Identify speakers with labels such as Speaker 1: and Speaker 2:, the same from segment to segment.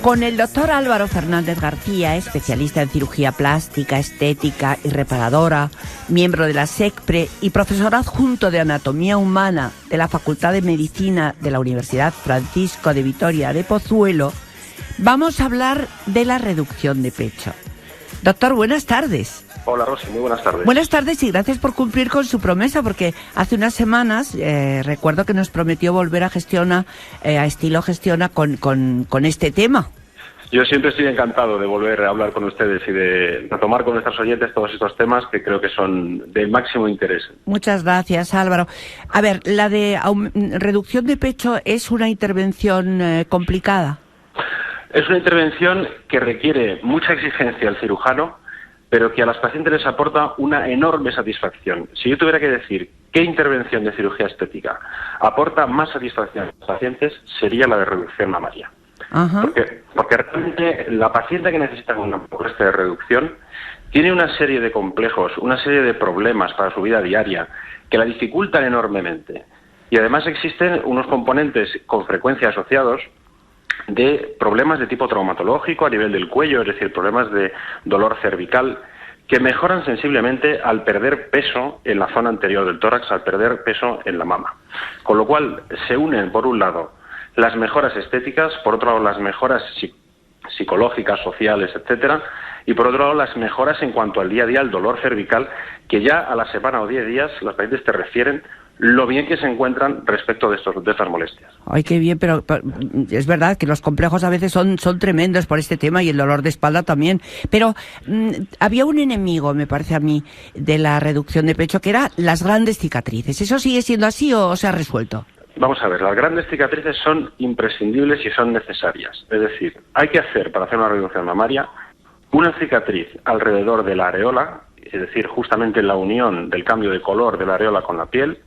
Speaker 1: Con el doctor Álvaro Fernández García, especialista en cirugía plástica, estética y reparadora, miembro de la SECPRE y profesor adjunto de Anatomía Humana de la Facultad de Medicina de la Universidad Francisco de Vitoria de Pozuelo, vamos a hablar de la reducción de pecho. Doctor, buenas tardes.
Speaker 2: Hola Rosy, muy buenas tardes.
Speaker 1: Buenas tardes y gracias por cumplir con su promesa, porque hace unas semanas recuerdo que nos prometió volver a Gestiona, a Estilo Gestiona con este tema.
Speaker 2: Yo siempre estoy encantado de volver a hablar con ustedes y de retomar con nuestros oyentes todos estos temas que creo que son de máximo interés.
Speaker 1: Muchas gracias, Álvaro. A ver, la de reducción de pecho es una intervención complicada.
Speaker 2: Es una intervención que requiere mucha exigencia al cirujano, pero que a las pacientes les aporta una enorme satisfacción. Si yo tuviera que decir qué intervención de cirugía estética aporta más satisfacción a los pacientes, sería la de reducción mamaria. Porque realmente la paciente que necesita una propuesta de reducción tiene una serie de complejos, una serie de problemas para su vida diaria que la dificultan enormemente. Y además existen unos componentes con frecuencia asociados de problemas de tipo traumatológico a nivel del cuello, es decir, problemas de dolor cervical, que mejoran sensiblemente al perder peso en la zona anterior del tórax, al perder peso en la mama. Con lo cual se unen, por un lado, las mejoras estéticas, por otro lado, las mejoras psicológicas, sociales, etcétera, y por otro lado, las mejoras en cuanto al día a día, el dolor cervical, que ya a la semana o 10 días las pacientes te refieren lo bien que se encuentran respecto de estas molestias.
Speaker 1: Ay, qué bien, pero es verdad que los complejos a veces son tremendos por este tema y el dolor de espalda también. Pero había un enemigo, me parece a mí, de la reducción de pecho, que eran las grandes cicatrices. ¿Eso sigue siendo así o se ha resuelto?
Speaker 2: Vamos a ver, las grandes cicatrices son imprescindibles y son necesarias. Es decir, hay que hacer, para hacer una reducción mamaria, una cicatriz alrededor de la areola, es decir, justamente en la unión del cambio de color de la areola con la piel.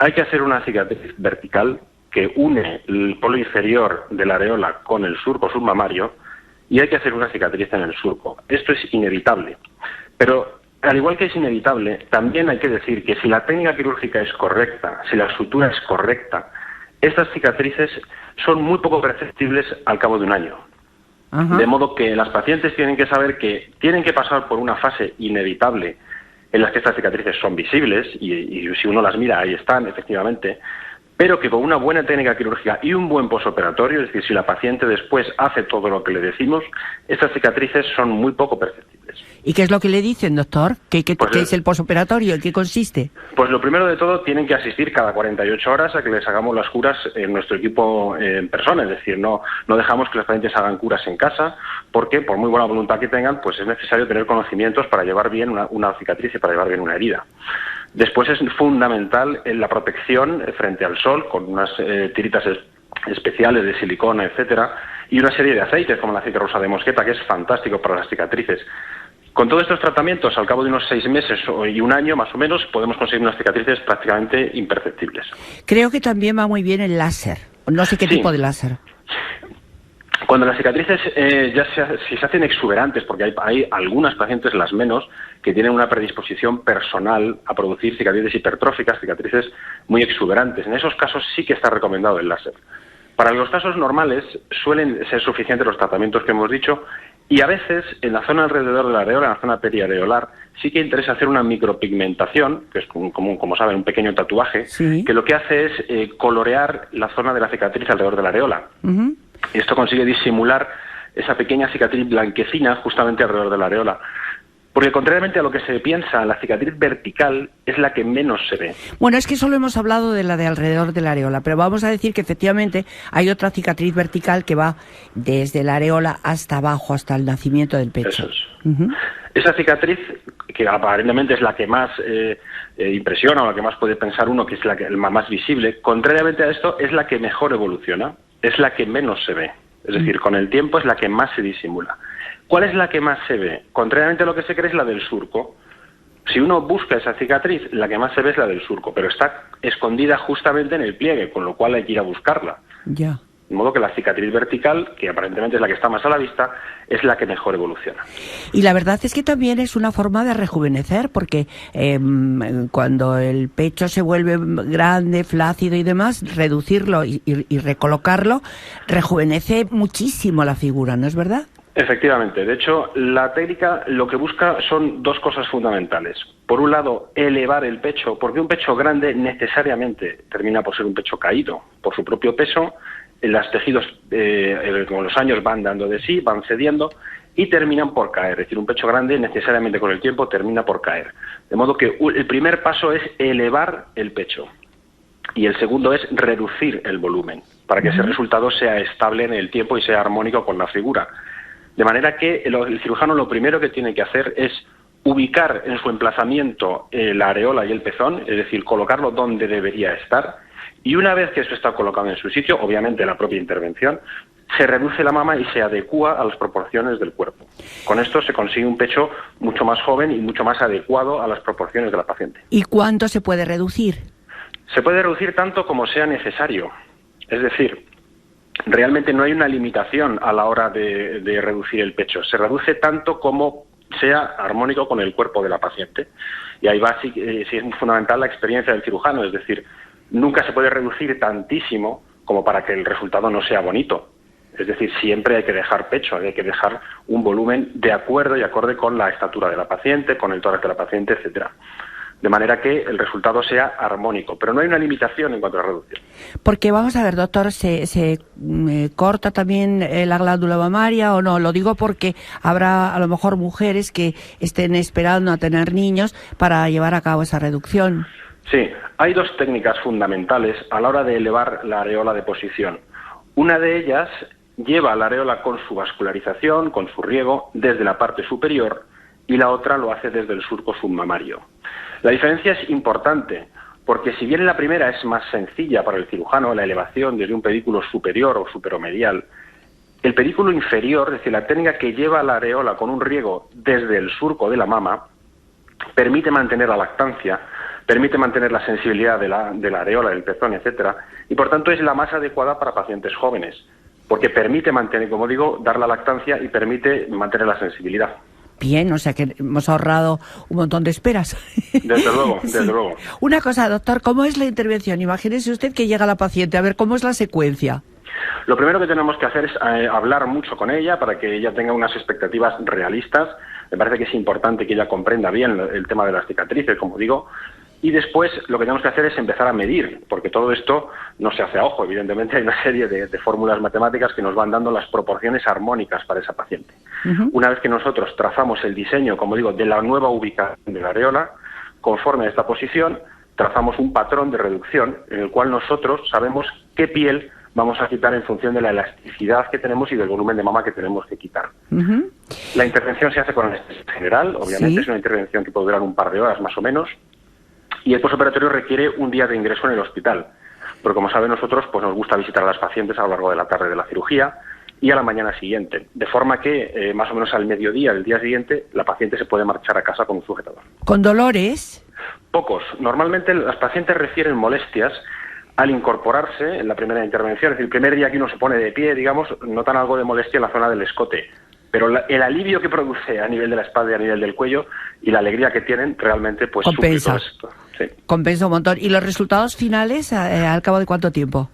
Speaker 2: Hay que hacer una cicatriz vertical que une el polo inferior de la areola con el surco submamario y hay que hacer una cicatriz en el surco. Esto es inevitable. Pero al igual que es inevitable, también hay que decir que si la técnica quirúrgica es correcta, si la sutura es correcta, estas cicatrices son muy poco perceptibles al cabo de un año. De modo que las pacientes tienen que saber que tienen que pasar por una fase inevitable en las que estas cicatrices son visibles y si uno las mira ahí están, efectivamente, pero que con una buena técnica quirúrgica y un buen posoperatorio, es decir, si la paciente después hace todo lo que le decimos, estas cicatrices son muy poco perceptibles.
Speaker 1: ¿Y qué es lo que le dicen, doctor? ¿Qué es el posoperatorio? ¿En qué consiste?
Speaker 2: Pues lo primero de todo, tienen que asistir cada 48 horas a que les hagamos las curas en nuestro equipo en persona, es decir, no dejamos que las pacientes hagan curas en casa, porque por muy buena voluntad que tengan, pues es necesario tener conocimientos para llevar bien una cicatriz y para llevar bien una herida. Después es fundamental la protección frente al sol, con unas tiritas especiales de silicona, etcétera, y una serie de aceites, como el aceite rosa de mosqueta, que es fantástico para las cicatrices. Con todos estos tratamientos, al cabo de unos 6 meses y un año más o menos, podemos conseguir unas cicatrices prácticamente imperceptibles.
Speaker 1: Creo que también va muy bien el láser. No sé qué tipo de láser.
Speaker 2: Cuando las cicatrices si se hacen exuberantes, porque hay algunas pacientes, las menos, que tienen una predisposición personal a producir cicatrices hipertróficas, cicatrices muy exuberantes. En esos casos sí que está recomendado el láser. Para los casos normales suelen ser suficientes los tratamientos que hemos dicho y a veces en la zona alrededor de la areola, en la zona periareolar, sí que interesa hacer una micropigmentación, que es como saben, un pequeño tatuaje, sí, que lo que hace es colorear la zona de la cicatriz alrededor de la areola. Y esto consigue disimular esa pequeña cicatriz blanquecina justamente alrededor de la areola. Porque contrariamente a lo que se piensa, la cicatriz vertical es la que menos se ve.
Speaker 1: Bueno, es que solo hemos hablado de la de alrededor de la areola, pero vamos a decir que efectivamente hay otra cicatriz vertical que va desde la areola hasta abajo, hasta el nacimiento del pecho.
Speaker 2: Eso es. Esa cicatriz, que aparentemente es la que más impresiona o la que más puede pensar uno que es la más visible, contrariamente a esto es la que mejor evoluciona, es la que menos se ve. Es decir, con el tiempo es la que más se disimula. ¿Cuál es la que más se ve? Contrariamente a lo que se cree es la del surco. Si uno busca esa cicatriz, la que más se ve es la del surco, pero está escondida justamente en el pliegue, con lo cual hay que ir a buscarla.
Speaker 1: Ya.
Speaker 2: De modo que la cicatriz vertical, que aparentemente es la que está más a la vista, es la que mejor evoluciona.
Speaker 1: Y la verdad es que también es una forma de rejuvenecer, porque cuando el pecho se vuelve grande, flácido y demás, reducirlo y recolocarlo rejuvenece muchísimo la figura, ¿no es verdad?
Speaker 2: Efectivamente. De hecho, la técnica lo que busca son dos cosas fundamentales. Por un lado, elevar el pecho, porque un pecho grande necesariamente termina por ser un pecho caído por su propio peso. Los tejidos con los años van dando de sí, van cediendo y terminan por caer. Es decir, un pecho grande necesariamente con el tiempo termina por caer. De modo que el primer paso es elevar el pecho y el segundo es reducir el volumen para que ese resultado sea estable en el tiempo y sea armónico con la figura. De manera que el cirujano lo primero que tiene que hacer es ubicar en su emplazamiento la areola y el pezón, es decir, colocarlo donde debería estar. Y una vez que eso está colocado en su sitio, obviamente la propia intervención, se reduce la mama y se adecúa a las proporciones del cuerpo. Con esto se consigue un pecho mucho más joven y mucho más adecuado a las proporciones de la paciente.
Speaker 1: ¿Y cuánto se puede reducir?
Speaker 2: Se puede reducir tanto como sea necesario. Es decir, realmente no hay una limitación a la hora de reducir el pecho. Se reduce tanto como sea armónico con el cuerpo de la paciente. Y ahí va, sí es muy fundamental la experiencia del cirujano, es decir, nunca se puede reducir tantísimo como para que el resultado no sea bonito. Es decir, siempre hay que dejar pecho, hay que dejar un volumen de acuerdo y acorde con la estatura de la paciente, con el tórax de la paciente, etcétera. De manera que el resultado sea armónico, pero no hay una limitación en cuanto a reducción.
Speaker 1: Porque vamos a ver, doctor, ¿se corta también la glándula mamaria o no? Lo digo porque habrá a lo mejor mujeres que estén esperando a tener niños para llevar a cabo esa reducción.
Speaker 2: Sí, hay dos técnicas fundamentales a la hora de elevar la areola de posición. Una de ellas lleva la areola con su vascularización, con su riego, desde la parte superior, y la otra lo hace desde el surco submamario. La diferencia es importante, porque si bien la primera es más sencilla para el cirujano, la elevación desde un pedículo superior o superomedial, el pedículo inferior, es decir, la técnica que lleva la areola con un riego desde el surco de la mama, permite mantener la lactancia, permite mantener la sensibilidad de la areola, del pezón, etcétera, y por tanto es la más adecuada para pacientes jóvenes, porque permite mantener, como digo, dar la lactancia y permite mantener la sensibilidad.
Speaker 1: Bien, o sea que hemos ahorrado un montón de esperas.
Speaker 2: Desde luego, desde luego.
Speaker 1: Una cosa, doctor, ¿cómo es la intervención? Imagínese usted que llega la paciente, a ver, ¿cómo es la secuencia?
Speaker 2: Lo primero que tenemos que hacer es hablar mucho con ella para que ella tenga unas expectativas realistas. Me parece que es importante que ella comprenda bien el tema de las cicatrices, como digo. Y después lo que tenemos que hacer es empezar a medir, porque todo esto no se hace a ojo. Evidentemente hay una serie de fórmulas matemáticas que nos van dando las proporciones armónicas para esa paciente. Una vez que nosotros trazamos el diseño, como digo, de la nueva ubicación de la areola, conforme a esta posición, trazamos un patrón de reducción en el cual nosotros sabemos qué piel vamos a quitar en función de la elasticidad que tenemos y del volumen de mama que tenemos que quitar. La intervención se hace con anestesia general, obviamente. ¿Sí? Es una intervención que puede durar un par de horas más o menos. Y el posoperatorio requiere un día de ingreso en el hospital, porque como saben nosotros pues nos gusta visitar a las pacientes a lo largo de la tarde de la cirugía y a la mañana siguiente, de forma que más o menos al mediodía del día siguiente la paciente se puede marchar a casa con un sujetador.
Speaker 1: ¿Con dolores?
Speaker 2: Pocos. Normalmente las pacientes refieren molestias al incorporarse en la primera intervención, es decir, el primer día que uno se pone de pie, digamos, notan algo de molestia en la zona del escote. Pero el alivio que produce a nivel de la espalda y a nivel del cuello y la alegría que tienen realmente pues
Speaker 1: compensa.
Speaker 2: Esto. Sí.
Speaker 1: Compensa un montón. ¿Y los resultados finales al cabo de cuánto tiempo?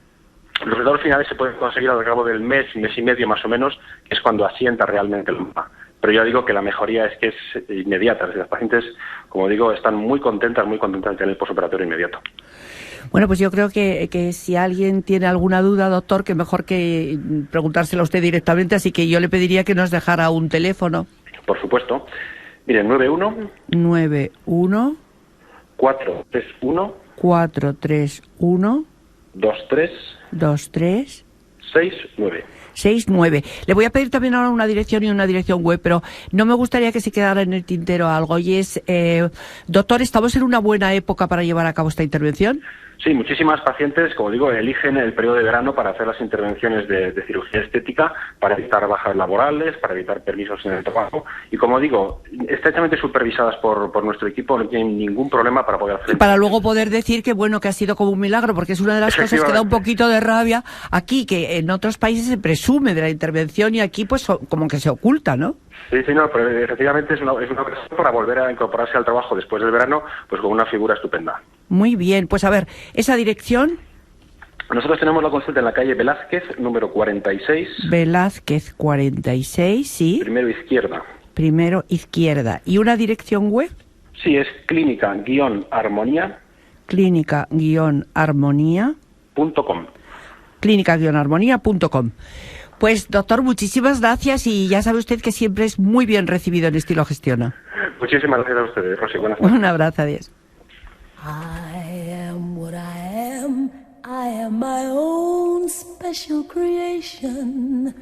Speaker 2: Los resultados finales se pueden conseguir al cabo del mes y medio más o menos, que es cuando asienta realmente el mama. Pero yo digo que la mejoría es que es inmediata. Las pacientes, como digo, están muy contentas de tener el posoperatorio inmediato.
Speaker 1: Bueno, pues yo creo que si alguien tiene alguna duda, doctor, que mejor que preguntárselo a usted directamente, así que yo le pediría que nos dejara un teléfono.
Speaker 2: Por supuesto. Miren, 91 431
Speaker 1: 23
Speaker 2: 69.
Speaker 1: 69. Le voy a pedir también ahora una dirección y una dirección web, pero no me gustaría que se quedara en el tintero algo. Y es, doctor, ¿estamos en una buena época para llevar a cabo esta intervención?
Speaker 2: Sí, muchísimas pacientes, como digo, eligen el periodo de verano para hacer las intervenciones de cirugía estética, para evitar bajas laborales, para evitar permisos en el trabajo. Y como digo, estrechamente supervisadas por nuestro equipo, no tienen ningún problema para poder hacer.
Speaker 1: Para luego poder decir que bueno, que ha sido como un milagro, porque es una de las cosas que da un poquito de rabia aquí, que en otros países se presume de la intervención y aquí pues como que se oculta, ¿no?
Speaker 2: Sí, no, pero efectivamente es una ocasión para volver a incorporarse al trabajo después del verano, pues con una figura estupenda.
Speaker 1: Muy bien, pues a ver, ¿esa dirección?
Speaker 2: Nosotros tenemos la consulta en la calle Velázquez, número 46.
Speaker 1: Velázquez 46, sí.
Speaker 2: Primero izquierda.
Speaker 1: Primero izquierda. ¿Y una dirección web?
Speaker 2: Sí, es clínica-armonía.
Speaker 1: Clínica-armonía.com. Clínica-armonía.com. Pues, doctor, muchísimas gracias y ya sabe usted que siempre es muy bien recibido en Estilo Gestiona.
Speaker 2: Muchísimas gracias a ustedes, Rosy. Buenas tardes.
Speaker 1: Un abrazo, adiós.
Speaker 3: I am what I am my own special creation.